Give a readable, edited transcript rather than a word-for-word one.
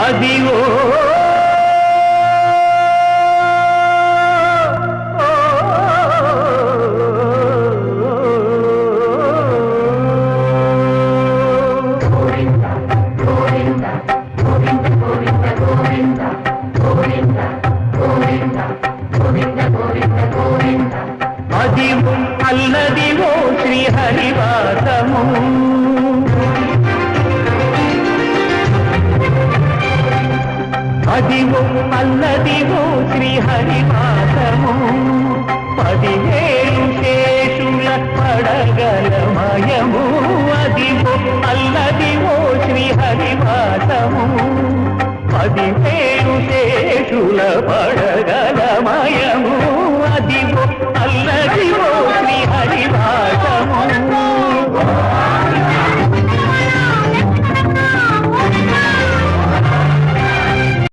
Adivo Adivo Alladivo శ్రీహరివాసము Adivo Alladivo శ్రీహరివాసము 10,000 శేషుల పడగలమయము Adivo Alladivo శ్రీహరివాసము 10,000 శేషుల పడగలమయము